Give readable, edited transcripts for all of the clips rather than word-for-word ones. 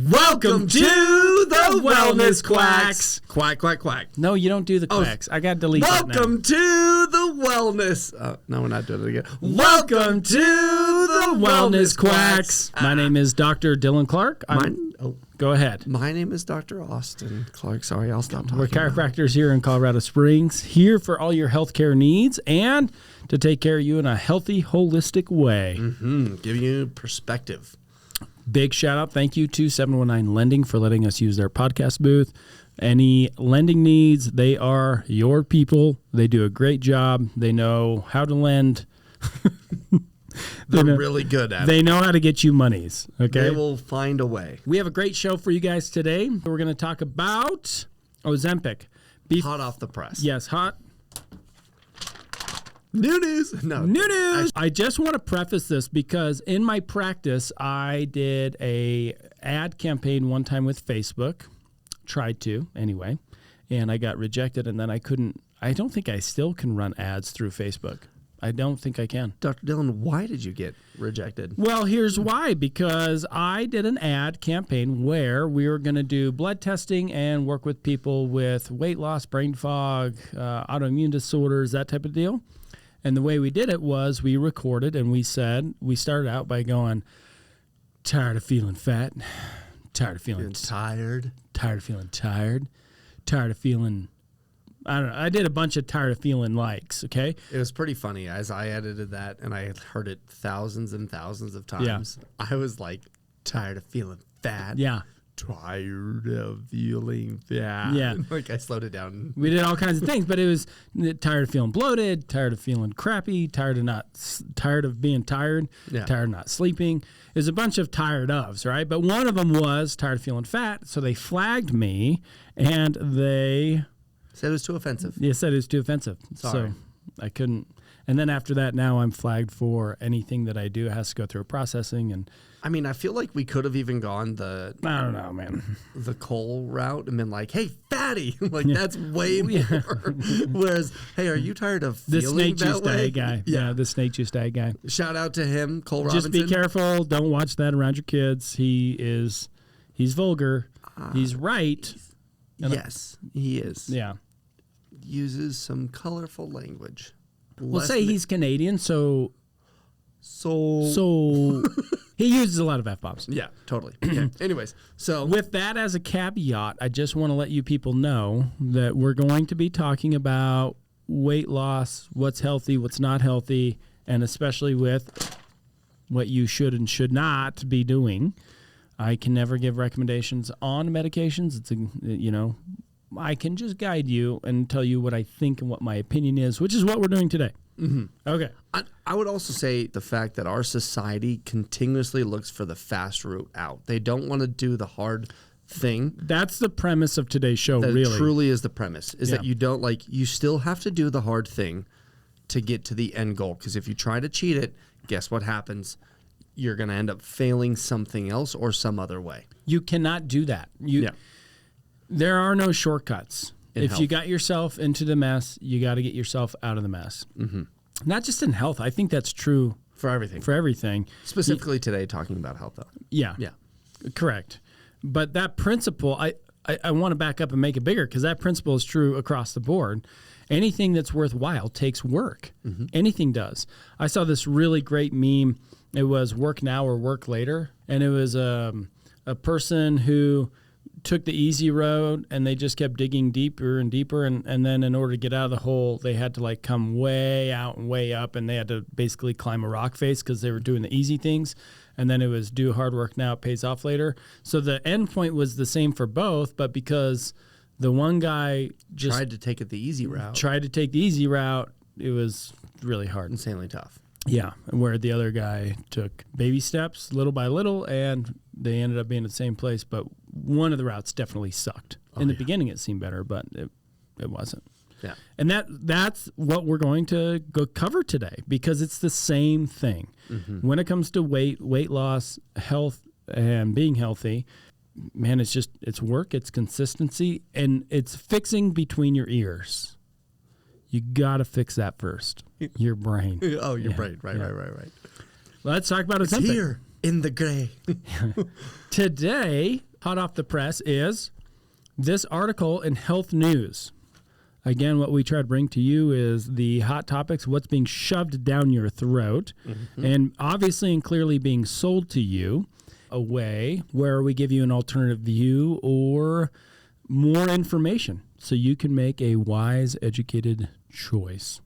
Welcome to the Wellness Quacks. Quack, quack, quack. No, you don't do the quacks. I got to delete that now. Welcome to the Wellness. No, we're not doing it again. Welcome to the Wellness Quacks. My name is Dr. Dylan Clark. Go ahead. My name is Dr. Austin Clark. Sorry, I'll stop talking. We're chiropractors here in Colorado Springs, here for all your healthcare needs and to take care of you in a healthy, holistic way. Giving you perspective. Big shout out. Thank you to 719 Lending for letting us use their podcast booth. Any lending needs, they are your people. They do a great job. They know how to lend. They're really good at it. They know how to get you monies. Okay. They will find a way. We have a great show for you guys today. We're going to talk about Ozempic. Hot off the press. Yes, hot. New news. No. New news. I just want to preface this because in my practice, I did a ad campaign one time with Facebook. Tried to, anyway. And I got rejected, and then I couldn't. I don't think I still can run ads through Facebook. I don't think I can. Dr. Dylan, why did you get rejected? Well, here's why. Because I did an ad campaign where we were going to do blood testing and work with people with weight loss, brain fog, autoimmune disorders, that type of deal. And the way we did it was we recorded and we started out by going, tired of feeling fat, tired of feeling tired, tired of feeling tired, tired of feeling, I don't know. I did a bunch of tired of feeling likes, okay? It was pretty funny as I edited that and I had heard it thousands and thousands of times. Yeah. I was like, tired of feeling fat. Yeah. Tired of feeling fat. Yeah. Like I slowed it down. We did all kinds of things, but it was tired of feeling bloated, tired of feeling crappy, tired of being tired, tired of not sleeping. There's a bunch of tired ofs, right? But one of them was tired of feeling fat, so they flagged me and they said it was too offensive. Yeah, said it was too offensive. Sorry. So I couldn't. And then after that, now I'm flagged for anything that I do has to go through processing. And I mean, I feel like we could have even gone I don't know, man. The Cole route and been like, hey, fatty. Like, that's way more. Whereas, hey, are you tired of feeling the snake that juice way? diet guy. Yeah, the snake juice diet guy. Shout out to him, Cole Robinson. Just be careful. Don't watch that around your kids. He's vulgar. He's right. Yes, he is. Yeah. Uses some colorful language. We'll say he's Canadian, so he uses a lot of F-bombs. Yeah, totally. Okay. Anyways, so with that as a caveat, I just want to let you people know that we're going to be talking about weight loss, what's healthy, what's not healthy, and especially with what you should and should not be doing. I can never give recommendations on medications. I can just guide you and tell you what I think and what my opinion is, which is what we're doing today. Mm-hmm. Okay. I would also say the fact that our society continuously looks for the fast route out. They don't want to do the hard thing. That's the premise of today's show, really. It truly is the premise, is that you still have to do the hard thing to get to the end goal. Because if you try to cheat it, guess what happens? You're going to end up failing something else or some other way. You cannot do that. There are no shortcuts. If you got yourself into the mess, you got to get yourself out of the mess. Mm-hmm. Not just in health. I think that's true for everything. For everything. Specifically today, talking about health, though. Yeah. Correct. But that principle, I want to back up and make it bigger because that principle is true across the board. Anything that's worthwhile takes work. Mm-hmm. Anything does. I saw this really great meme. It was work now or work later. And it was a person who took the easy road and they just kept digging deeper and deeper. And then in order to get out of the hole, they had to come way out and way up. And they had to basically climb a rock face because they were doing the easy things. And then it was do hard work now, it pays off later. So the end point was the same for both, but because the one guy just tried to take the easy route, it was really hard. Insanely tough. Yeah, where the other guy took baby steps little by little, and they ended up being at the same place. But one of the routes definitely sucked. In the beginning, it seemed better, but it wasn't. Yeah, and that's what we're going to go cover today because it's the same thing. Mm-hmm. When it comes to weight loss, health, and being healthy, man, it's work, it's consistency, and it's fixing between your ears. You got to fix that first. Your brain. Oh, your brain. Right. Let's talk about It's Ozempic. here in the gray. Today, hot off the press is this article in Health News. Again, what we try to bring to you is the hot topics, what's being shoved down your throat, and obviously and clearly being sold to you, a way where we give you an alternative view or more information so you can make a wise, educated choice.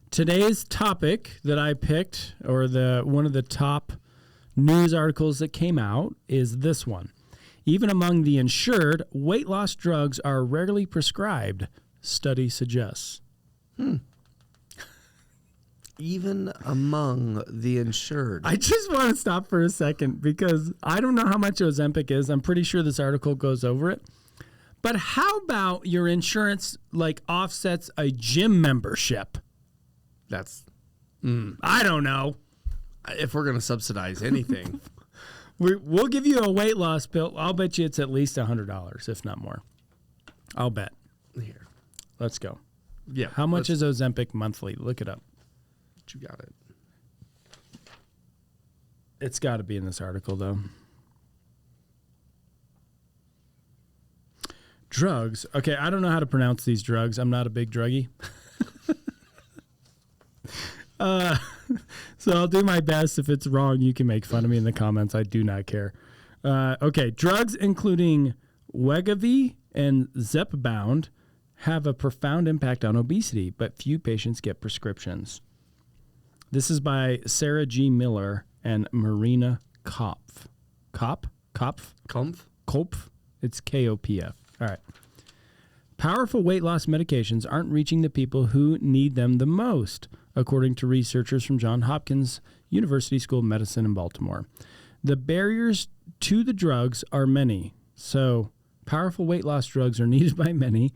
Today's topic that I picked, or one of the top news articles that came out, is this one. Even among the insured, weight loss drugs are rarely prescribed, study suggests. Even among the insured. I just want to stop for a second because I don't know how much Ozempic is. I'm pretty sure this article goes over it. But how about your insurance offsets a gym membership? That's... I don't know. If we're going to subsidize anything. We'll give you a weight loss pill. I'll bet you it's at least $100, if not more. I'll bet. Here. Let's go. Yeah. How much is Ozempic monthly? Look it up. You got it. It's got to be in this article, though. Drugs. Okay, I don't know how to pronounce these drugs. I'm not a big druggie. So I'll do my best. If it's wrong, you can make fun of me in the comments. I do not care. Okay, drugs including Wegovy and Zepbound have a profound impact on obesity, but few patients get prescriptions. This is by Sarah G. Miller and Marina Kopf. Kopf? It's Kopf. All right. Powerful weight loss medications aren't reaching the people who need them the most, according to researchers from Johns Hopkins University School of Medicine in Baltimore. The barriers to the drugs are many. So, powerful weight loss drugs are needed by many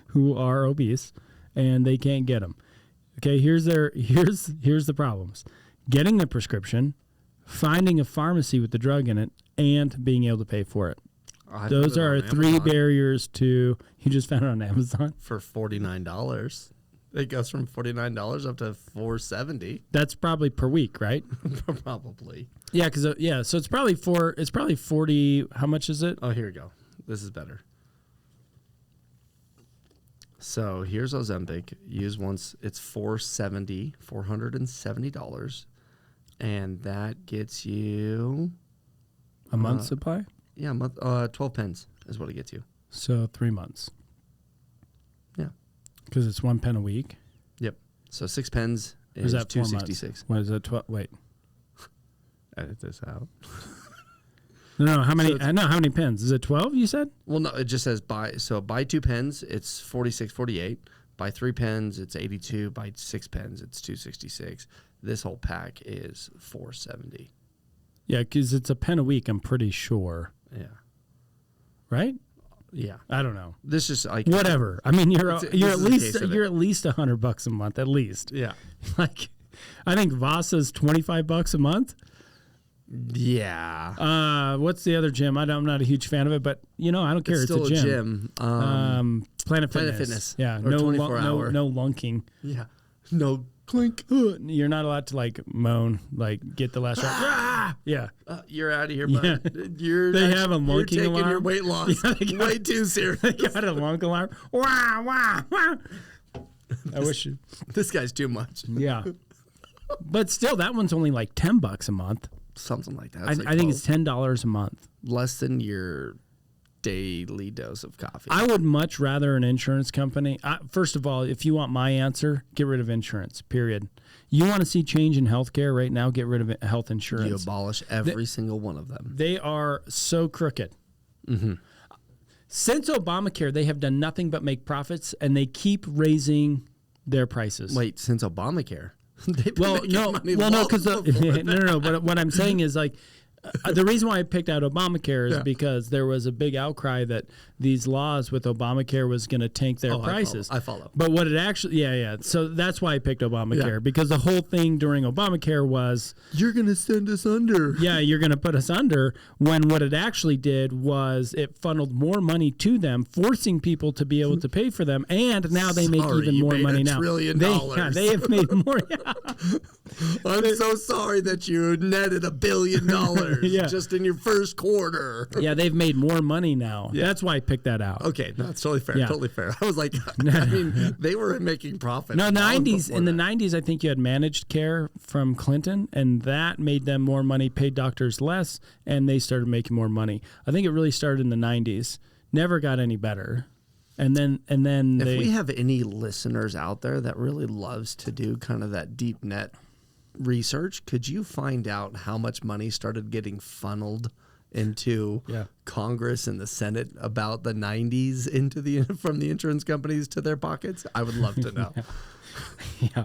who are obese, and they can't get them. Okay, here's the problems. Getting the prescription, finding a pharmacy with the drug in it, and being able to pay for it. Those are three barriers to... You just found it on Amazon? For $49. It goes from $49 up to $470. That's probably per week, right? Probably. Yeah, so it's probably 40... How much is it? Oh, here we go. This is better. So here's Ozempic. Use once. It's $470. And that gets you... A month supply? Yeah, 12 pence is what it gets you. So 3 months. Yeah. Because it's 1 pen a week. Yep. So 6 pens is that 266. What is that? Wait. Edit this out. No. How many? I know how many pens. Is it 12? You said? Well, no. It just says buy. So buy 2 pens, it's 46.48. Buy 3 pens, it's 82. Buy 6 pens, it's 266. This whole pack is 470. Yeah, because it's a pen a week. I'm pretty sure. Yeah. Right? Yeah. I don't know. This is like whatever. I mean, you're at least $100 a month at least. Yeah. Like, I think Vasa's $25 a month. Yeah. What's the other gym? I'm not a huge fan of it, but I don't care. It's still a gym. Planet Fitness. Yeah. Or 24 hour. No lunking. Yeah. No clink. You're not allowed to moan, get the last round. Yeah. You're out of here, bud. Yeah. They have a lunking You're taking alarm. your weight loss way too serious. They got a lunk alarm. Wah, wah, wah. I wish you. This guy's too much. Yeah. But still, that one's only $10 a month. Something like that. I think it's $10 a month. Less than your daily dose of coffee. I would much rather an insurance company. First of all, if you want my answer, get rid of insurance, period. You want to see change in healthcare right now, get rid of health insurance. You abolish every single one of them. They are so crooked. Mm-hmm. Since Obamacare, they have done nothing but make profits, and they keep raising their prices. Wait, since Obamacare? But what I'm saying is the reason why I picked out Obamacare is because there was a big outcry that these laws with Obamacare was going to tank their prices. I follow. But what it actually, So that's why I picked Obamacare, because the whole thing during Obamacare was, you're going to send us under. Yeah, you're going to put us under, when what it actually did was it funneled more money to them, forcing people to be able to pay for them, and now they make even more money now. $1 trillion. They have made more. I'm so sorry that you netted $1 billion just in your first quarter. Yeah, they've made more money now. Yeah. That's why I picked that out. Okay, no, it's totally fair. Yeah. Totally fair. I was like, I mean, they were making profit. No, in the 90s, I think you had managed care from Clinton, and that made them more money, paid doctors less, and they started making more money. I think it really started in the 90s. Never got any better. And then if we have any listeners out there that really loves to do kind of that deep net research, could you find out how much money started getting funneled into Congress and the Senate about the 90s into from the insurance companies to their pockets? I would love to know. Yeah.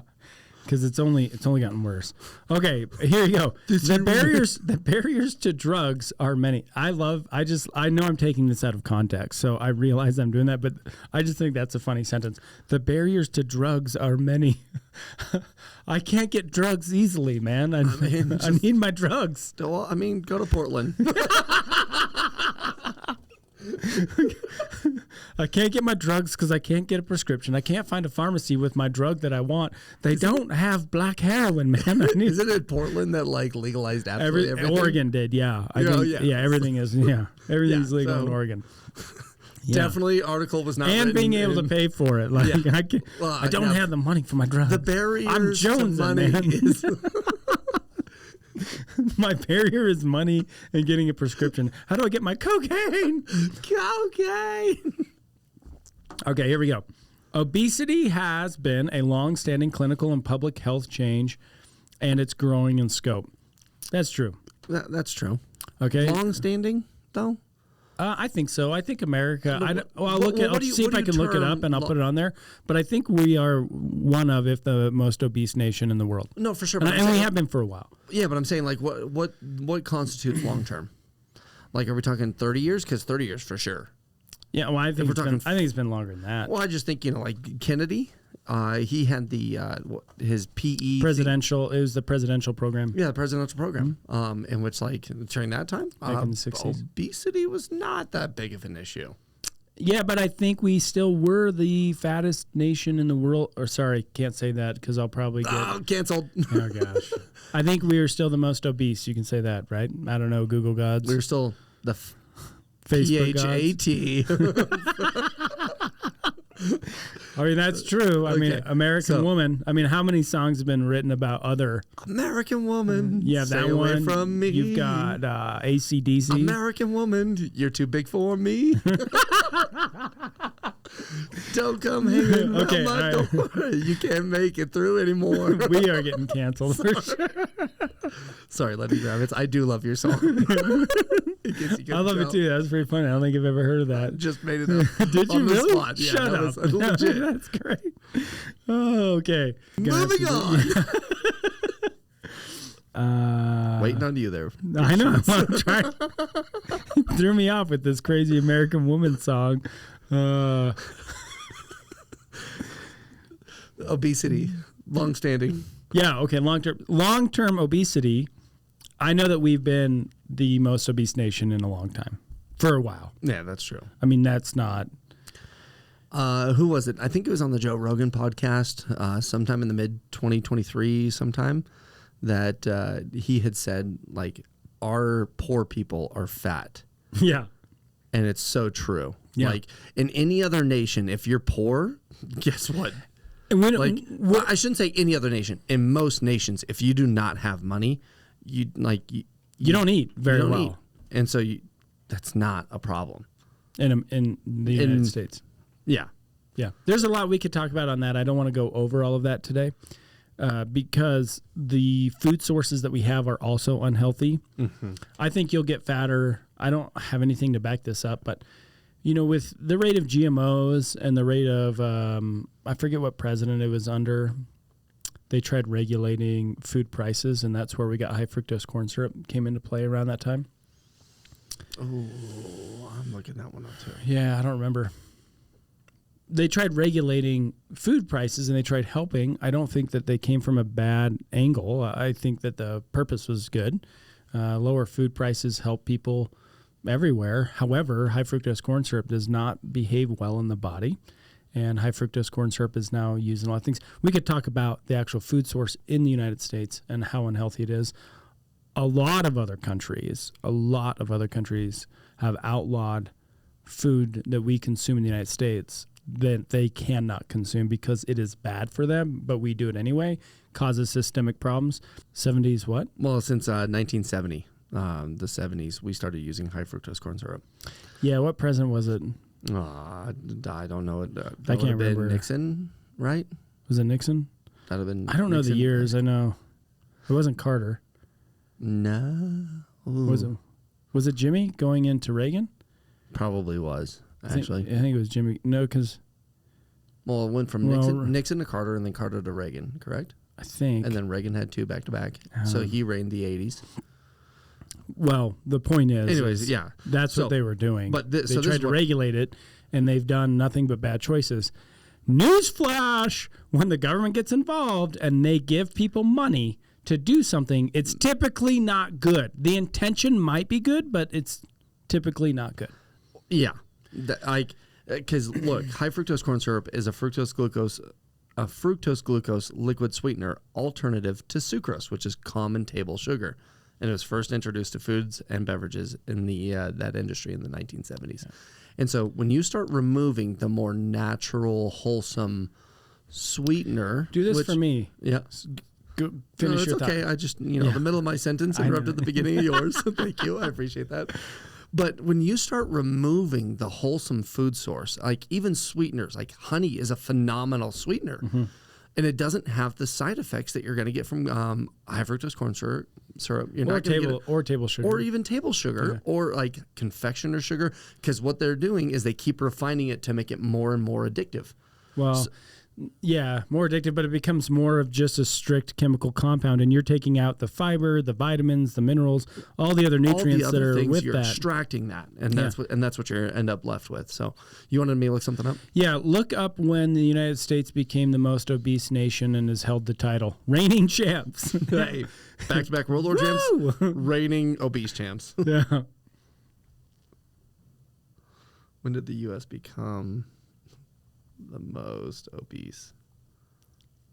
Because it's only gotten worse. Okay, here you go. The barriers to drugs are many. I know I'm taking this out of context, so I realize I'm doing that, but I just think that's a funny sentence. The barriers to drugs are many. I can't get drugs easily, man. I need my drugs. Well, I mean, go to Portland. I can't get my drugs because I can't get a prescription. I can't find a pharmacy with my drug that I want. They don't have black heroin, man. Isn't it Portland that legalized absolutely everything? Oregon did, yeah. Everything is, everything's legal in Oregon. Definitely, article was not. And being able to pay for it, I don't have the money for my drugs. The barriers I'm jonesing, to money man. is. My barrier is money and getting a prescription. How do I get my cocaine? Cocaine. Okay, here we go. Obesity has been a long-standing clinical and public health change, and it's growing in scope. That's true. That's true. Okay. Long-standing, though? I think so. I think America. I'll see if I can look it up, and I'll put it on there. But I think we are one of, if the most obese nation in the world. No, for sure. And we have been for a while. Yeah, but I'm saying what constitutes long term? Like, are we talking 30 years? Because 30 years for sure. Yeah, well, I think it's been longer than that. Well, I just think like Kennedy. He had his PE presidential. It was the presidential program. Yeah, the presidential program. In which, during that time, back in the 60s, obesity was not that big of an issue. Yeah, but I think we still were the fattest nation in the world. Or sorry, can't say that because I'll probably get canceled. Oh gosh, I think we are still the most obese. You can say that, right? I don't know, Google gods. We're still the Facebook PHAT. I mean, that's true. I mean, American Woman. I mean, how many songs have been written about other American Woman? Yeah, Stay that away one. From me. You've got AC/DC. American Woman, you're too big for me. Don't come hanging on my door. You can't make it through anymore. We are getting canceled for sure. Sorry, Lenny Kravitz. I do love your song. I love it too. That was pretty funny. I don't think I've ever heard of that. Just made it up. Did you really? Spot. Yeah, Shut up. Legit. That's great. Oh, okay. Moving on. Waiting on you there. I know. I'm trying. Threw me off with this crazy American Woman song. Obesity, long-standing. Yeah. Okay. Long-term obesity. I know that we've been the most obese nation in a long time, for a while. Yeah, that's true. I mean, that's not. Who was it? I think it was on the Joe Rogan podcast sometime in the mid-2023 sometime that he had said, our poor people are fat. Yeah. And it's so true. Yeah. Like, in any other nation, if you're poor, guess what? I shouldn't say any other nation. In most nations, if you do not have money, you don't eat very well. And so that's not a problem. In the United States. Yeah. Yeah. There's a lot we could talk about on that. I don't want to go over all of that today because the food sources that we have are also unhealthy. Mm-hmm. I think you'll get fatter. I don't have anything to back this up, but with the rate of GMOs and the rate of, I forget what president it was under. They tried regulating food prices, and that's where we got high fructose corn syrup came into play around that time. Oh, I'm looking that one up too. Yeah, I don't remember. They tried regulating food prices and they tried helping. I don't think that they came from a bad angle. I think that the purpose was good. Lower food prices help people everywhere. However, high fructose corn syrup does not behave well in the body. And high fructose corn syrup is now used in a lot of things. We could talk about the actual food source in the United States and how unhealthy it is. A lot of other countries have outlawed food that we consume in the United States that they cannot consume because it is bad for them, but we do it anyway, causes systemic problems. 70s what? Well, since 1970, the 70s, we started using high fructose corn syrup. Yeah, what president was it? I don't know. I can't remember. Nixon, right? Was it Nixon? That'd have been. I don't know the years. I know it wasn't Carter. No. Ooh. Was it Jimmy going into Reagan? Probably was. Actually, I think it was Jimmy. No, because it went from Nixon to Carter, and then Carter to Reagan. Correct. I think. And then Reagan had two back to back, so he reigned the 80s. Well, the point is, anyways, yeah, that's what they were doing. But they tried to regulate it, and they've done nothing but bad choices. Newsflash: when the government gets involved and they give people money to do something, it's typically not good. The intention might be good, but it's typically not good. Yeah, because look, high fructose corn syrup is a fructose glucose liquid sweetener alternative to sucrose, which is common table sugar, and it was first introduced to foods and beverages in the that industry in the 1970s. Yeah. And so when you start removing the more natural, wholesome sweetener, do this for me. Yeah. Finish your okay. thought. I just, the middle of my sentence interrupted the beginning of yours. Thank you. I appreciate that. But when you start removing the wholesome food source, like even sweeteners, like honey is a phenomenal sweetener. Mm-hmm. And it doesn't have the side effects that you're going to get from high fructose corn syrup. You're not going to get or table sugar. Or even table sugar or like confectioner sugar. Because what they're doing is they keep refining it to make it more and more addictive. Well, yeah, more addictive, but it becomes more of just a strict chemical compound, and you're taking out the fiber, the vitamins, the minerals, all the other nutrients that are with you're that. Extracting that, and that's what you end up left with. So, you wanted me to look something up? Yeah, look up when the United States became the most obese nation and has held the title, reigning champs. Hey, back-to-back World War champs, reigning obese champs. Yeah. When did the U.S. become the most obese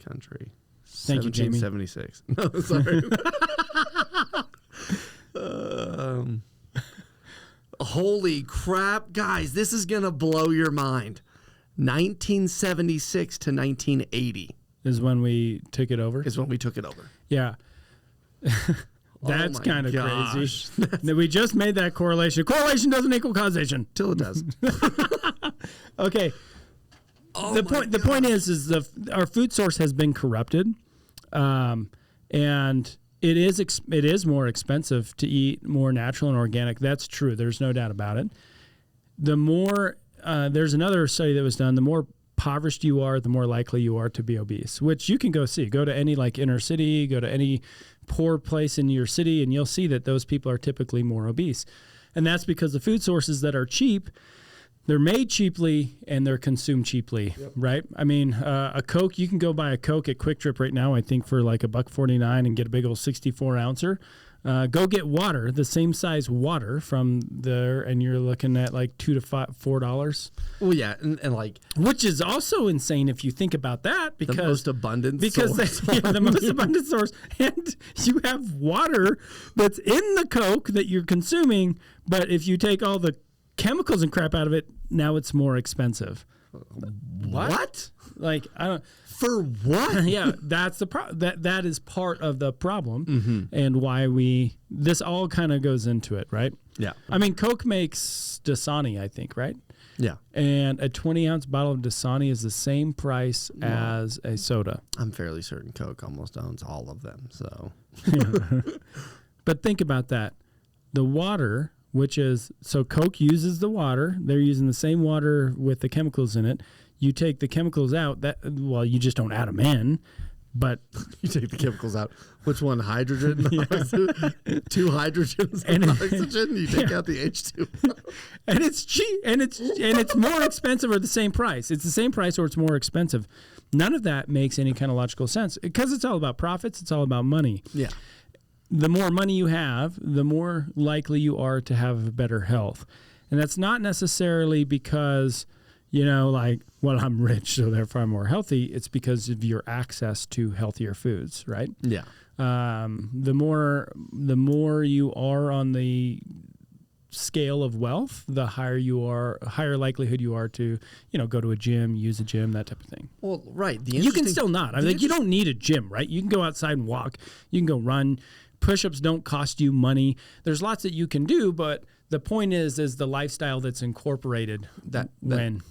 country? Thank you, Jamie. 1776. No, sorry. Holy crap, guys! This is gonna blow your mind. 1976 to 1980 is when we took it over. Yeah. That's kind of crazy. We just made that correlation. Correlation doesn't equal causation. Till it does. Okay. The point is our food source has been corrupted, and it is more expensive to eat more natural and organic. That's true. There's no doubt about it. The more there's another study that was done. The more impoverished you are, the more likely you are to be obese. Which you can go see. Go to any inner city. Go to any poor place in your city, and you'll see that those people are typically more obese, and that's because the food sources that are cheap. They're made cheaply and they're consumed cheaply, right? I mean, a Coke, you can go buy a Coke at Quick Trip right now, I think for like $1.49 and get a big old 64 ouncer. Go get water, the same size water from there, and you're looking at like $2 to $4. Well, yeah, and like, which is also insane if you think about that, because the most abundant source. The most abundant source, and you have water that's in the Coke that you're consuming, but if you take all the chemicals and crap out of it, now it's more expensive. What? Like, I don't. For what? Yeah, that's the that is part of the problem, and why this all kind of goes into it, right? Yeah. I mean, Coke makes Dasani, I think, right? Yeah. And a 20-ounce bottle of Dasani is the same price as a soda. I'm fairly certain Coke almost owns all of them. So. But think about that. The water. So Coke uses the water. They're using the same water with the chemicals in it. You take the chemicals out, you just don't add them in. But you take the chemicals out. Which one? Hydrogen? Yeah. 2 hydrogens and oxygen? You take out the H2. And it's cheap, and it's more expensive or the same price. It's the same price or it's more expensive. None of that makes any kind of logical sense because it's all about profits. It's all about money. Yeah. The more money you have, the more likely you are to have better health. And that's not necessarily because, well, I'm rich, so therefore I'm more healthy. It's because of your access to healthier foods, right? Yeah. The more you are on the scale of wealth, the higher likelihood you are to, go to a gym, use a gym, that type of thing. Well, right. You can still not. You don't need a gym, right? You can go outside and walk. You can go run. Push-ups don't cost you money. There's lots that you can do, but the point is the lifestyle that's incorporated that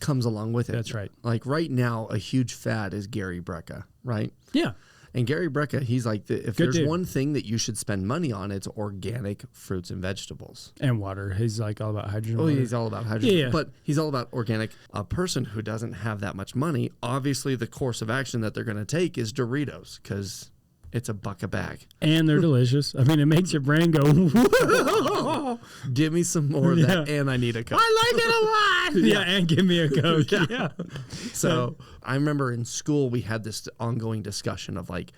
comes along with it. That's right. Like right now, a huge fad is Gary Brecka, right? Yeah. And Gary Brecka, he's like, if there's dude. one thing that you should spend money on, it's organic fruits and vegetables. And water. He's like all about hydrogen. Oh, water. he's all about hydrogen. Yeah. But he's all about organic. A person who doesn't have that much money, obviously the course of action that they're going to take is Doritos because it's $1 a bag. And they're delicious. I mean, it makes your brain go, whoa. Give me some more of that, and I need a Coke. I like it a lot. Yeah, and give me a Coke. Yeah. So I remember in school we had this ongoing discussion of like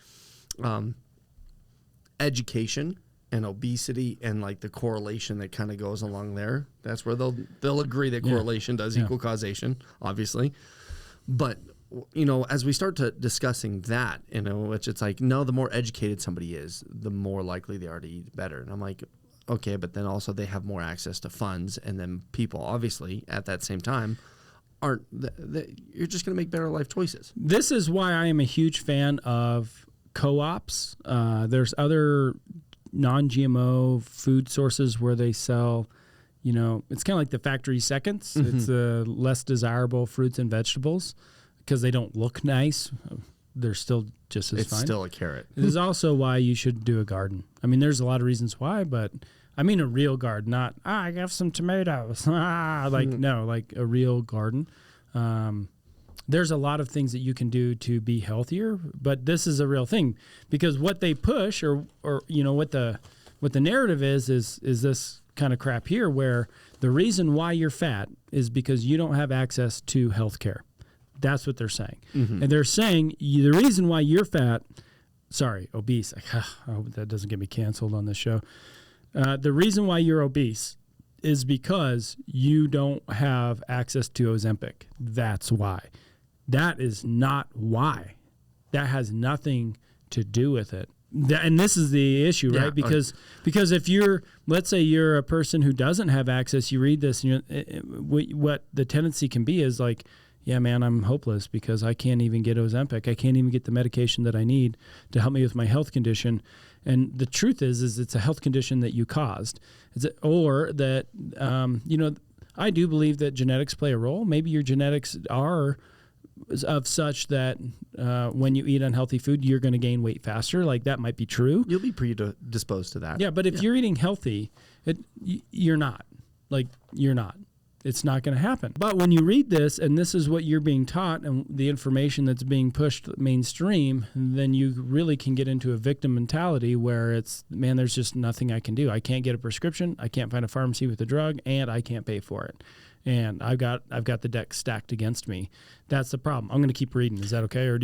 education and obesity and like the correlation that kind of goes along there. That's where they'll agree that correlation does equal causation, obviously. But as we start to discussing that, which it's like, no, the more educated somebody is, the more likely they are to eat better. And I'm like, okay, but then also they have more access to funds, and then people obviously at that same time aren't. You're just going to make better life choices. This is why I am a huge fan of co-ops. There's other non-GMO food sources where they sell. It's kind of like the factory seconds. Mm-hmm. It's less desirable fruits and vegetables. Because they don't look nice, they're still just as fine. It's still a carrot. This is also why you should do a garden. I mean, there's a lot of reasons why, but I mean a real garden, not, I got some tomatoes. No, like a real garden. There's a lot of things that you can do to be healthier, but this is a real thing. Because what they push or what the narrative is this kind of crap here where the reason why you're fat is because you don't have access to health care. That's what they're saying. Mm-hmm. And they're saying the reason why you're obese. I hope that doesn't get me canceled on this show. The reason why you're obese is because you don't have access to Ozempic. That's why. That is not why. That has nothing to do with it. And this is the issue, right? Because if let's say you're a person who doesn't have access, you read this, and what the tendency can be is like, yeah, man, I'm hopeless because I can't even get Ozempic. I can't even get the medication that I need to help me with my health condition. And the truth is it's a health condition that you caused. I do believe that genetics play a role. Maybe your genetics are of such that when you eat unhealthy food, you're going to gain weight faster. Like that might be true. You'll be predisposed to that. Yeah, but if you're eating healthy, you're not. Like you're not. It's not going to happen. But when you read this and this is what you're being taught and the information that's being pushed mainstream, then you really can get into a victim mentality where it's, man, there's just nothing I can do. I can't get a prescription. I can't find a pharmacy with a drug, and I can't pay for it. And I've got the deck stacked against me. That's the problem. I'm going to keep reading. Is that okay? Or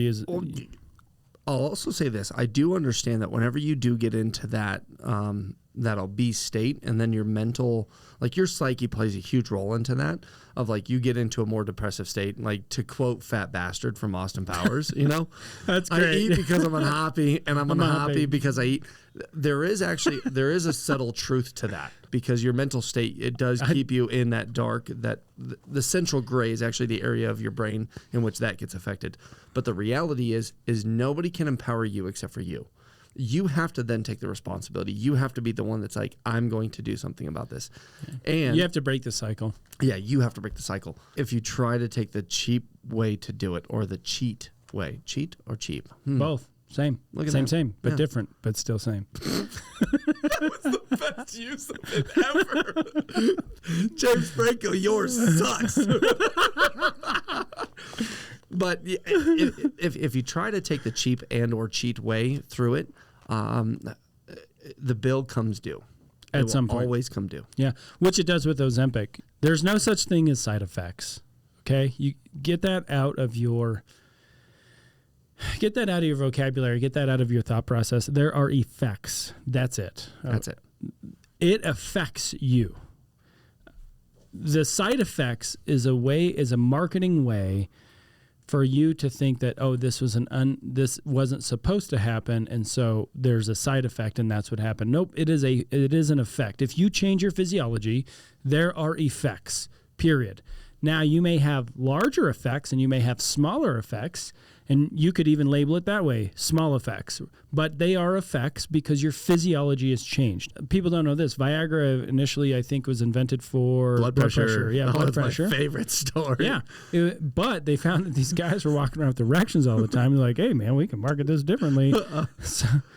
I'll also say this. I do understand that whenever you do get into that obese state, and then your mental, like your psyche plays a huge role into that, of like you get into a more depressive state, like to quote Fat Bastard from Austin Powers, That's great. I eat because I'm unhappy, and I'm unhappy because I eat. There is a subtle truth to that, because your mental state, it does keep you in that dark, that the central gray is actually the area of your brain in which that gets affected. But the reality is nobody can empower you except for you. You have to then take the responsibility. You have to be the one that's like, I'm going to do something about this. And you have to break the cycle. Yeah, you have to break the cycle. If you try to take the cheap way to do it, or the cheat way. Cheat or cheap? Both. Same. Same, but different, but still same. That was the best use of it ever. James Franco, yours sucks. But if you try to take the cheap and or cheat way through it, the bill comes due. At some point. Always come due. Yeah, which it does with Ozempic. There's no such thing as side effects. Okay, you get that out of your vocabulary. Get that out of your thought process. There are effects. That's it. That's it. It affects you. The side effects is a marketing way for you to think that, oh, this this wasn't supposed to happen, and so there's a side effect, and that's what happened. Nope, it is an effect. If you change your physiology, there are effects. Period. Now you may have larger effects, and you may have smaller effects, and you could even label it that way, small effects. But they are effects because your physiology has changed. People don't know this. Viagra initially, I think, was invented for blood pressure. Yeah, blood pressure. My favorite story. Yeah, but they found that these guys were walking around with erections all the time. They're like, hey, man, we can market this differently.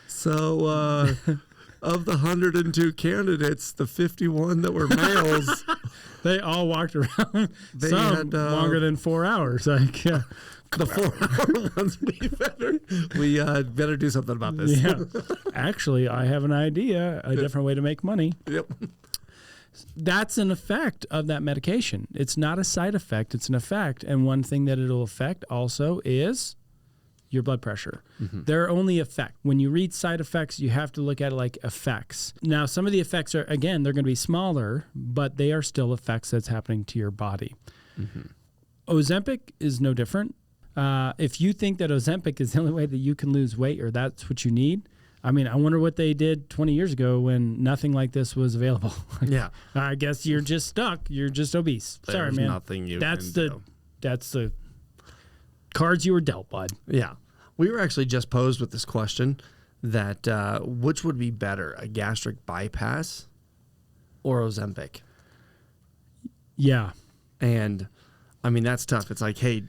So of the 102 candidates, the 51 that were males, they all walked around had longer than 4 hours. Like, yeah. The 4-hour ones be better. We better do something about this. Yeah. Actually, I have an idea, a different way to make money. Yep. That's an effect of that medication. It's not a side effect. It's an effect. And one thing that it'll affect also is your blood pressure. Mm-hmm. They're only effect. When you read side effects, you have to look at it like effects. Now, some of the effects are, again, they're going to be smaller, but they are still effects that's happening to your body. Mm-hmm. Ozempic is no different. If you think that Ozempic is the only way that you can lose weight or that's what you need, I mean, I wonder what they did 20 years ago when nothing like this was available. Yeah. I guess you're just stuck. You're just obese. There's Sorry, man. Nothing you that's can the do. That's the cards you were dealt, bud. Yeah. We were actually just posed with this question that which would be better, a gastric bypass or Ozempic? Yeah. And, I mean, that's tough. It's like, hey,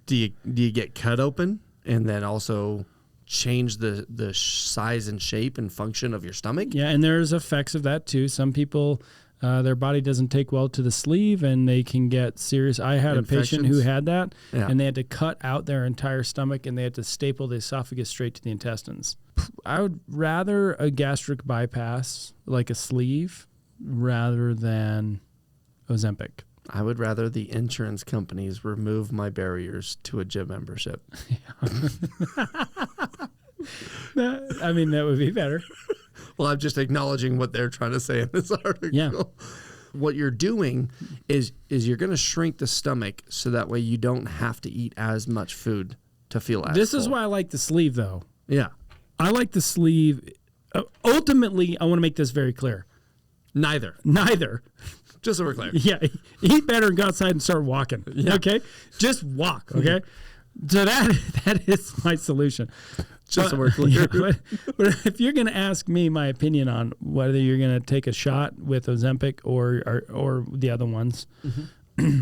do you get cut open and then also change the size and shape and function of your stomach? Yeah, and there's effects of that too. Some people, their body doesn't take well to the sleeve and they can get serious. I had a patient who had that, and they had to cut out their entire stomach and they had to staple the esophagus straight to the intestines. I would rather a gastric bypass, like a sleeve, rather than Ozempic. I would rather the insurance companies remove my barriers to a gym membership. I mean, that would be better. Well, I'm just acknowledging what they're trying to say in this article. Yeah. What you're doing is you're going to shrink the stomach so that way you don't have to eat as much food to feel as This full. is why I like the sleeve, though. Yeah. I like the sleeve. Ultimately, I want to make this very clear. Neither. Just so we're clear. Yeah, eat better and go outside and start walking. Yeah. Okay, just walk. Okay, so that is my solution. Just so we're clear. Yeah, but if you're going to ask me my opinion on whether you're going to take a shot with Ozempic or the other ones,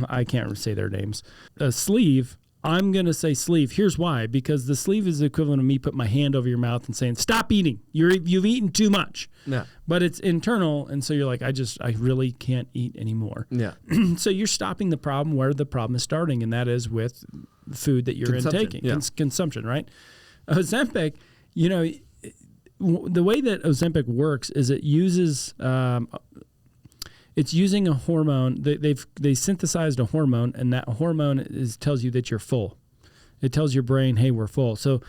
I can't say their names. A sleeve. I'm going to say sleeve. Here's why. Because the sleeve is the equivalent of me putting my hand over your mouth and saying, stop eating. You've eaten too much. Yeah. But it's internal. And so you're like, I really can't eat anymore. Yeah. So you're stopping the problem where the problem is starting. And that is with food that you're intaking. Yeah. Consumption, right? Ozempic, the way that Ozempic works is it uses... it's using a hormone. They synthesized a hormone, and that hormone tells you that you're full. It tells your brain, "Hey, we're full." So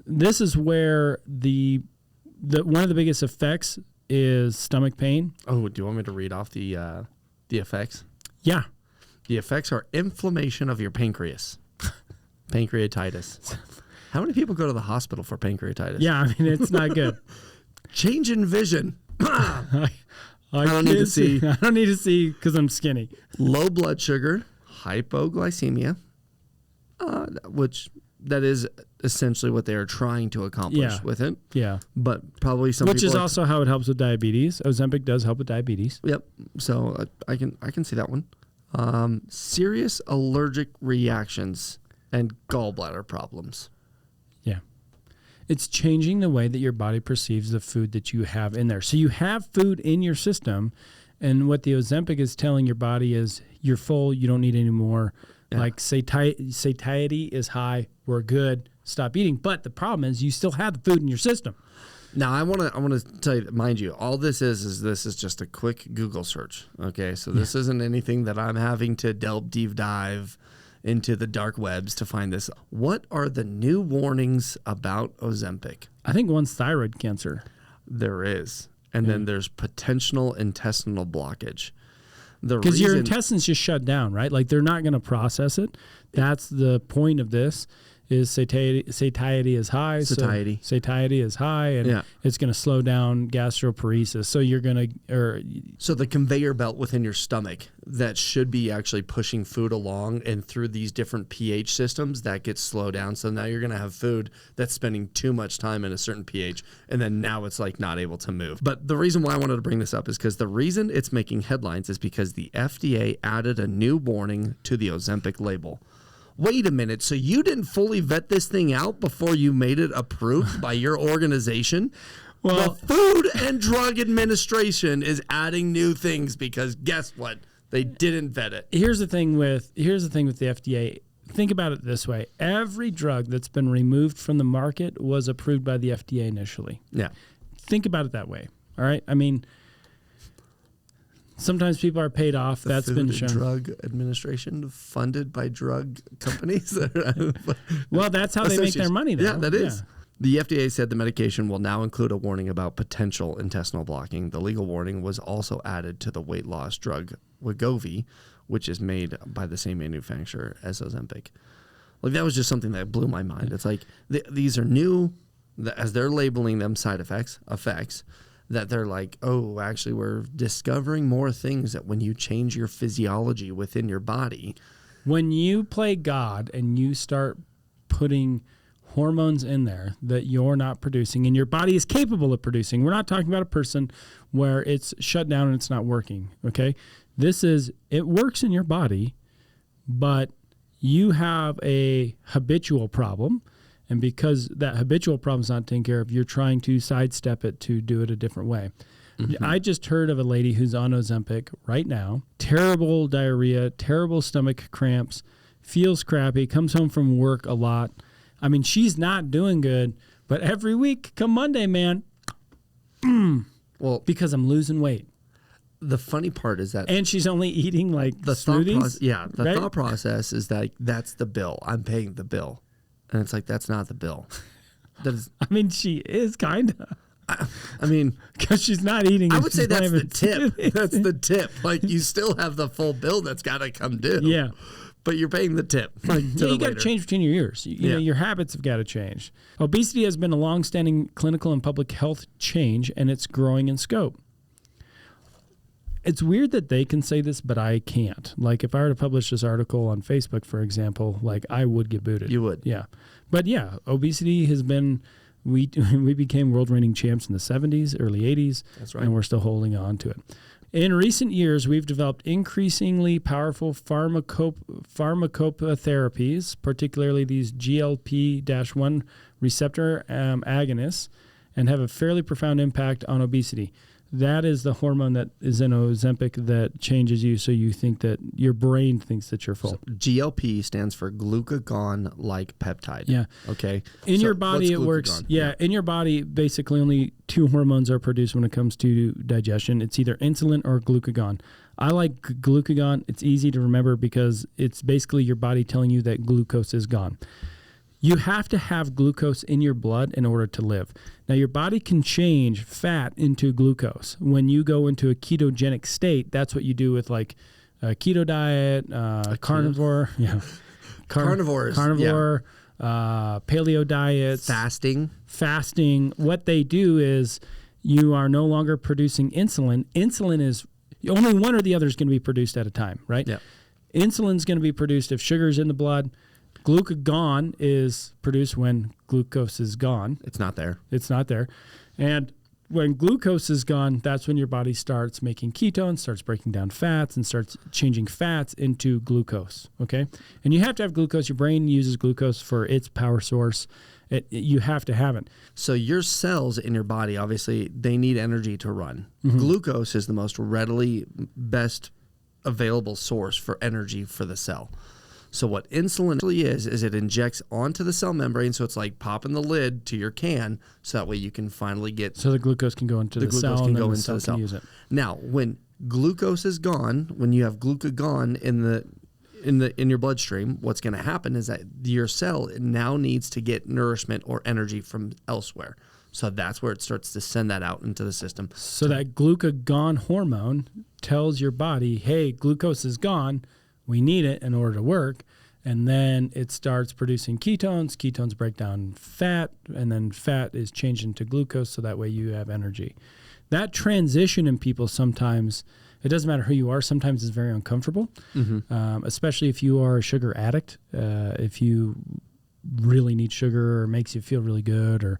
this is where the one of the biggest effects is stomach pain. Oh, do you want me to read off the effects? Yeah, the effects are inflammation of your pancreas, pancreatitis. How many people go to the hospital for pancreatitis? Yeah, I mean it's not good. Change in vision. I don't need to see. I don't need to see because I'm skinny. Low blood sugar, hypoglycemia, which that is essentially what they are trying to accomplish with it. Yeah. But probably some Which people is also how it helps with diabetes. Ozempic does help with diabetes. Yep. So I can see that one. Serious allergic reactions and gallbladder problems. Yeah. It's changing the way that your body perceives the food that you have in there. So you have food in your system, and what the Ozempic is telling your body is you're full, you don't need any more. Like satiety is high, we're good, stop eating. But the problem is you still have the food in your system. Now I want to tell you, mind you, all this is just a quick Google search. Okay, so this isn't anything that I'm having to deep dive into the dark webs to find this. What are the new warnings about Ozempic? I think one's thyroid cancer. There is, and then there's potential intestinal blockage. Because your intestines just shut down, right? Like they're not going to process it. That's the point of this. Is satiety is high. Satiety is high, and it's going to slow down gastroparesis. So you're going to, so the conveyor belt within your stomach that should be actually pushing food along, and through these different pH systems that gets slowed down. So now you're going to have food that's spending too much time in a certain pH, and then now it's like not able to move. But the reason why I wanted to bring this up is because the reason it's making headlines is because the FDA added a new warning to the Ozempic label. Wait a minute, so you didn't fully vet this thing out before you made it approved by your organization? Well, the Food and Drug Administration is adding new things because guess what? They didn't vet it. Here's the thing with the FDA. Think about it this way. Every drug that's been removed from the market was approved by the FDA initially. Yeah. Think about it that way. All right? I mean, sometimes people are paid off. That's been shown. Food and Drug Administration funded by drug companies. Well, that's how they make their money, though. Yeah, that is. The FDA said the medication will now include a warning about potential intestinal blocking. The legal warning was also added to the weight loss drug Wegovy, which is made by the same manufacturer as Ozempic. Like that was just something that blew my mind. It's like these are new, as they're labeling them side effects, that they're like, oh, actually, we're discovering more things that when you change your physiology within your body. When you play God and you start putting hormones in there that you're not producing and your body is capable of producing, we're not talking about a person where it's shut down and it's not working, okay? It works in your body, but you have a habitual problem. And because that habitual problem is not taken care of, you're trying to sidestep it to do it a different way. Mm-hmm. I just heard of a lady who's on Ozempic right now. Terrible diarrhea, terrible stomach cramps, feels crappy, comes home from work a lot. I mean, she's not doing good, but every week, come Monday, man, well, because I'm losing weight. The funny part is that... And she's only eating like the smoothies. Thought process is that that's the bill. I'm paying the bill. And it's like, that's not the bill. That is, I mean, she is kind of. I mean, because she's not eating. I would say that's the tip. That's the tip. Like, you still have the full bill that's got to come due. Yeah. But you're paying the tip. Like, you got to change between your years. You know, your habits have got to change. Obesity has been a long-standing clinical and public health change, and it's growing in scope. It's weird that they can say this, but I can't. Like, if I were to publish this article on Facebook, for example, like, I would get booted. You would. Yeah. But, yeah, obesity has been, we became world reigning champs in the 70s, early 80s. That's right. And we're still holding on to it. In recent years, we've developed increasingly powerful pharmacotherapies, particularly these GLP-1 receptor agonists, and have a fairly profound impact on obesity. That is the hormone that is in Ozempic that changes you so you think that your brain thinks that you're full. So GLP stands for glucagon-like peptide. Yeah. Okay. In your body, it works. Yeah. In your body, basically only two hormones are produced when it comes to digestion. It's either insulin or glucagon. I like glucagon. It's easy to remember because it's basically your body telling you that glucose is gone. You have to have glucose in your blood in order to live. Now, your body can change fat into glucose. When you go into a ketogenic state, that's what you do with like a keto diet, carnivore, carnivore, paleo diets, fasting. What they do is you are no longer producing insulin. Insulin is only one or the other is going to be produced at a time, right? Yeah. Insulin is going to be produced if sugar is in the blood. Glucagon is produced when glucose is gone. It's not there. And when glucose is gone, that's when your body starts making ketones, starts breaking down fats, and starts changing fats into glucose, okay? And you have to have glucose. Your brain uses glucose for its power source. You have to have it. So your cells in your body, obviously, they need energy to run. Mm-hmm. Glucose is the most readily best available source for energy for the cell. So what insulin actually is it injects onto the cell membrane. So it's like popping the lid to your can, so that way you can finally get so the glucose can go into the cell and then the cell can use it. Now, when glucose is gone, when you have glucagon in your bloodstream, what's going to happen is that your cell now needs to get nourishment or energy from elsewhere. So that's where it starts to send that out into the system. So that glucagon hormone tells your body, hey, glucose is gone. We need it in order to work. And then it starts producing ketones. Ketones break down fat, and then fat is changed into glucose, so that way you have energy. That transition in people sometimes, it doesn't matter who you are, sometimes it's very uncomfortable, especially if you are a sugar addict, if you really need sugar or makes you feel really good, or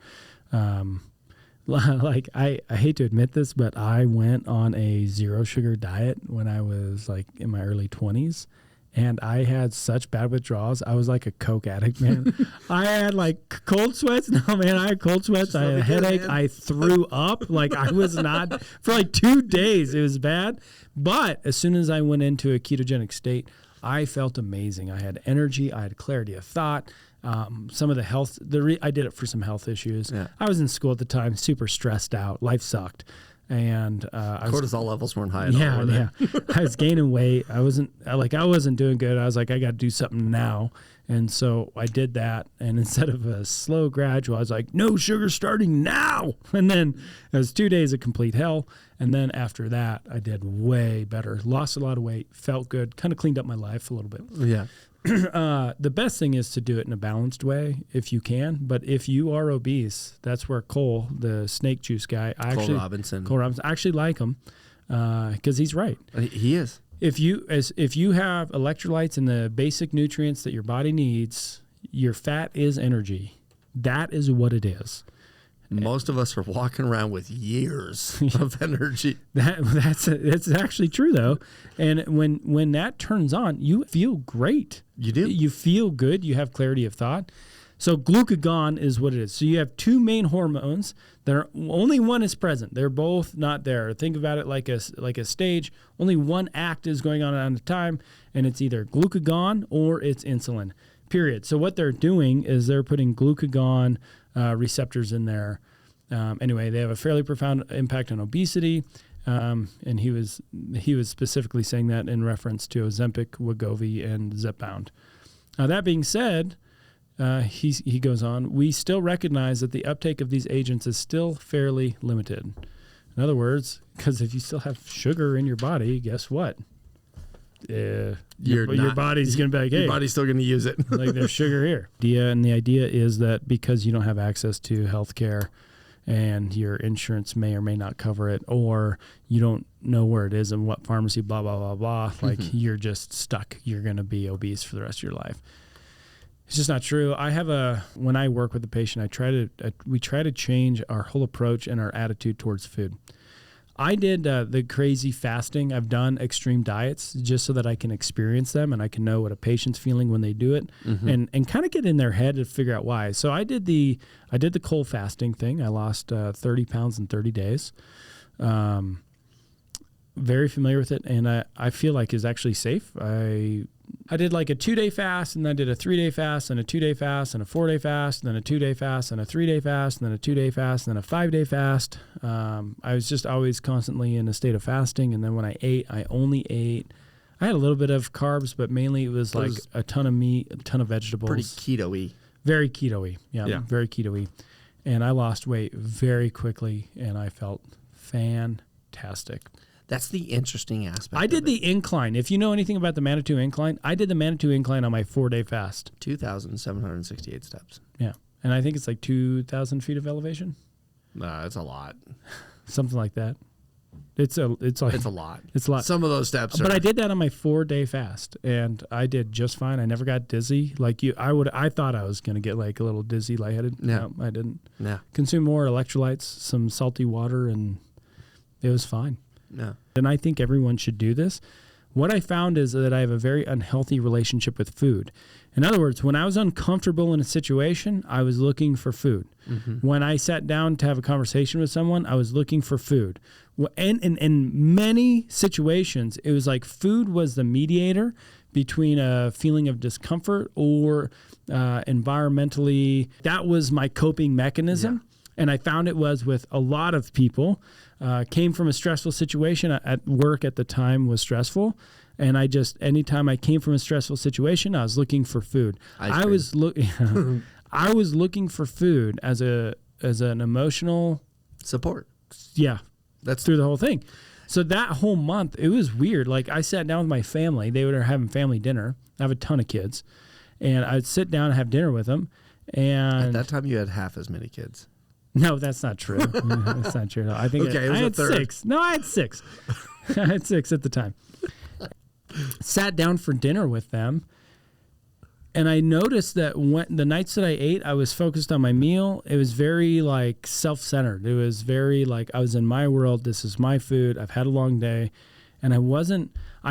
like I hate to admit this, but I went on a 0 sugar diet when I was like in my early 20s. And I had such bad withdrawals. I was like a Coke addict, man. I had like cold sweats. No, man, I had cold sweats. I had a headache. Man. I threw up. Like I was not, for like 2 days. It was bad. But as soon as I went into a ketogenic state, I felt amazing. I had energy. I had clarity of thought. Some of the health, I did it for some health issues. Yeah. I was in school at the time, super stressed out. Life sucked. And cortisol levels weren't high enough. Yeah. I was gaining weight. I wasn't doing good. I was like, I got to do something now. And so I did that. And instead of a slow gradual, I was like, no sugar starting now. And then it was 2 days of complete hell. And then after that, I did way better. Lost a lot of weight. Felt good. Kind of cleaned up my life a little bit. Yeah. The best thing is to do it in a balanced way if you can. But if you are obese, that's where Cole, the snake juice guy, Cole Robinson, I actually like him because he's right. He is. If you have electrolytes and the basic nutrients that your body needs, your fat is energy. That is what it is. Most of us are walking around with years of energy. That's actually true though. And when that turns on, you feel great. You do. You feel good. You have clarity of thought. So glucagon is what it is. So you have two main hormones that are only one is present. They're both not there. Think about it like a stage. Only one act is going on at a time, and it's either glucagon or it's insulin. Period. So what they're doing is they're putting glucagon receptors in there. Anyway, they have a fairly profound impact on obesity. And he was specifically saying that in reference to Ozempic, Wegovy, and Zepbound. Now that being said, he goes on, we still recognize that the uptake of these agents is still fairly limited. In other words, because if you still have sugar in your body, guess what? Your body's going to be like, hey, your body's still going to use it. Like there's sugar here. The idea is that because you don't have access to health care and your insurance may or may not cover it, or you don't know where it is and what pharmacy, blah, blah, blah, blah, like you're just stuck. You're going to be obese for the rest of your life. It's just not true. When I work with a patient, we try to change our whole approach and our attitude towards food. I did the crazy fasting. I've done extreme diets just so that I can experience them and I can know what a patient's feeling when they do it, and kind of get in their head to figure out why. So I did the cold fasting thing. I lost 30 pounds in 30 days. Very familiar with it, and I feel like it's actually safe. I did like a 2-day fast, and then I did a 3-day fast, and a 2-day fast, and a 4-day fast, and then a 2-day fast, and a 3-day fast, and then a 2-day fast, and then a 5-day fast. I was just always constantly in a state of fasting, and then when I ate, I only ate. I had a little bit of carbs, but mainly it was like a ton of meat, a ton of vegetables. Pretty keto-y. Very keto-y. Yeah, very keto-y. And I lost weight very quickly, and I felt fantastic. That's the interesting aspect. I did the incline. If you know anything about the Manitou incline, I did the Manitou incline on my 4-day fast. 2,768 steps. Yeah. And I think it's like 2,000 feet of elevation. It's a lot. Something like that. It's a lot. It's a lot. Some of those steps But I did that on my 4-day fast, and I did just fine. I never got dizzy. Like you, I thought I was going to get like a little dizzy, lightheaded. No, I didn't. No. Consumed more electrolytes, some salty water, and it was fine. No. And I think everyone should do this. What I found is that I have a very unhealthy relationship with food. In other words, when I was uncomfortable in a situation, I was looking for food. When I sat down to have a conversation with someone, I was looking for food. And in many situations, it was like food was the mediator between a feeling of discomfort or environmentally. That was my coping mechanism. Yeah. And I found it was with a lot of people. Came from a stressful situation at work at the time was stressful. And anytime I came from a stressful situation, I was looking for food. I was looking for food as an emotional support. Yeah. That's through the whole thing. So that whole month, it was weird. Like I sat down with my family. They were having family dinner. I have a ton of kids. And I'd sit down and have dinner with them. And at that time, you had half as many kids. No, that's not true. That's not true. No, I think okay, I had 6. No, I had 6. I had 6 at the time. Sat down for dinner with them. And I noticed that the nights that I ate, I was focused on my meal. It was very like self-centered. It was very like I was in my world. This is my food. I've had a long day. And I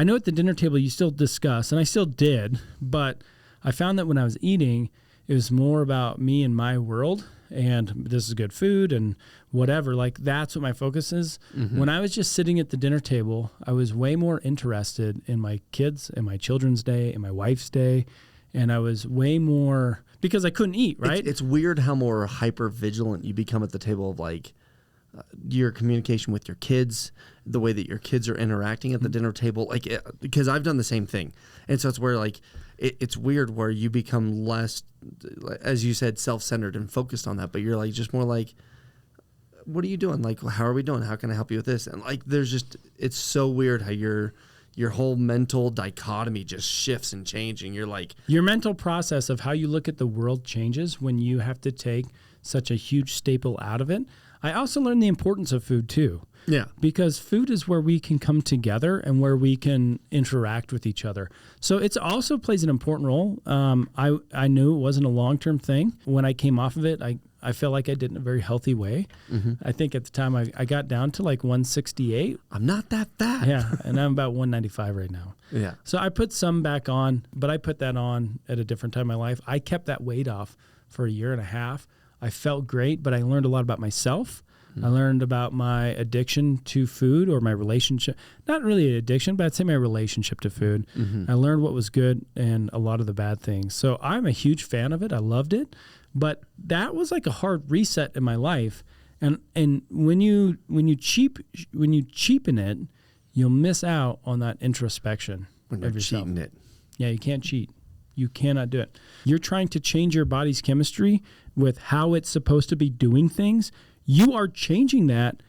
know at the dinner table you still discuss, and I still did, but I found that when I was eating, it was more about me and my world. And this is good food and whatever. Like that's what my focus is. Mm-hmm. When I was just sitting at the dinner table, I was way more interested in my kids and my children's day and my wife's day. And I was way more, because I couldn't eat, right? It's weird how more hyper vigilant you become at the table of like your communication with your kids, the way that your kids are interacting at the dinner table. Like, because I've done the same thing. And so it's where like, it's weird where you become less, as you said, self-centered and focused on that. But you're like, just more like, what are you doing? Like, how are we doing? How can I help you with this? And like, it's so weird how your whole mental dichotomy just shifts and changes. You're like... Your mental process of how you look at the world changes when you have to take such a huge staple out of it. I also learned the importance of food too. Yeah. Because food is where we can come together and where we can interact with each other. So it also plays an important role. I knew it wasn't a long-term thing. When I came off of it, I felt like I did it in a very healthy way. Mm-hmm. I think at the time I got down to like 168. I'm not that fat. Yeah, and I'm about 195 right now. Yeah. So I put some back on, but I put that on at a different time in my life. I kept that weight off for a year and a half. I felt great, but I learned a lot about myself. I learned about my addiction to food or my relationship. Not really an addiction, but I'd say my relationship to food. Mm-hmm. I learned what was good and a lot of the bad things. So I'm a huge fan of it. I loved it. But that was like a hard reset in my life. And when you cheapen it, you'll miss out on that introspection when you're of yourself. Cheating it. Yeah, you can't cheat. You cannot do it. You're trying to change your body's chemistry with how it's supposed to be doing things. You are changing that,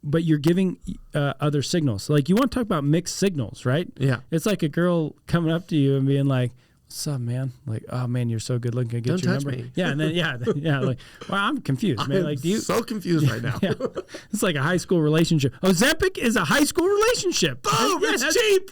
but you're giving other signals. Like you want to talk about mixed signals, right? Yeah. It's like a girl coming up to you and being like, "What's up, man?" Like, "Oh man, you're so good looking. Get your number." Me. Yeah, and then yeah. Like, well, I'm confused, man. Like, so confused right now. Yeah. It's like a high school relationship. Ozempic is a high school relationship. Boom! It's cheap.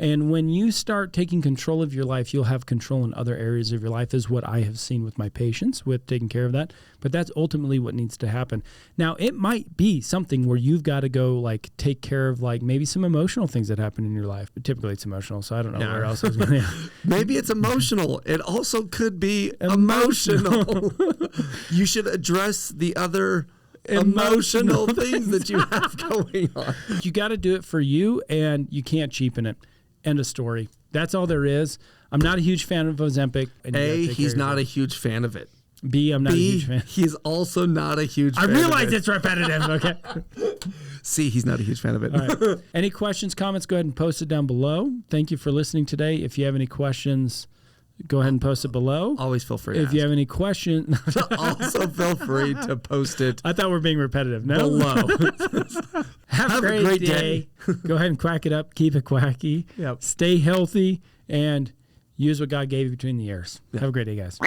And when you start taking control of your life, you'll have control in other areas of your life, is what I have seen with my patients, with taking care of that. But that's ultimately what needs to happen. Now, it might be something where you've got to go like take care of like maybe some emotional things that happen in your life. But typically it's emotional, so I don't know where else I was going. Yeah. Maybe it's emotional. It also could be emotional. You should address the other emotional things that you have going on. You got to do it for you, and you can't cheapen it. End of story. That's all there is. I'm not a huge fan of Ozempic. A, he's not a huge fan of it. B, I'm not a huge fan. He's also not a huge fan of it. I realize it's repetitive, okay? C, he's not a huge fan of it. All right. Any questions, comments, go ahead and post it down below. Thank you for listening today. If you have any questions, go ahead and post it below. Always feel free to If you have any questions. Also feel free to post it. I thought we were being repetitive. No? Below. Have a great day. Go ahead and quack it up. Keep it quacky. Yep. Stay healthy and use what God gave you between the ears. Yep. Have a great day, guys.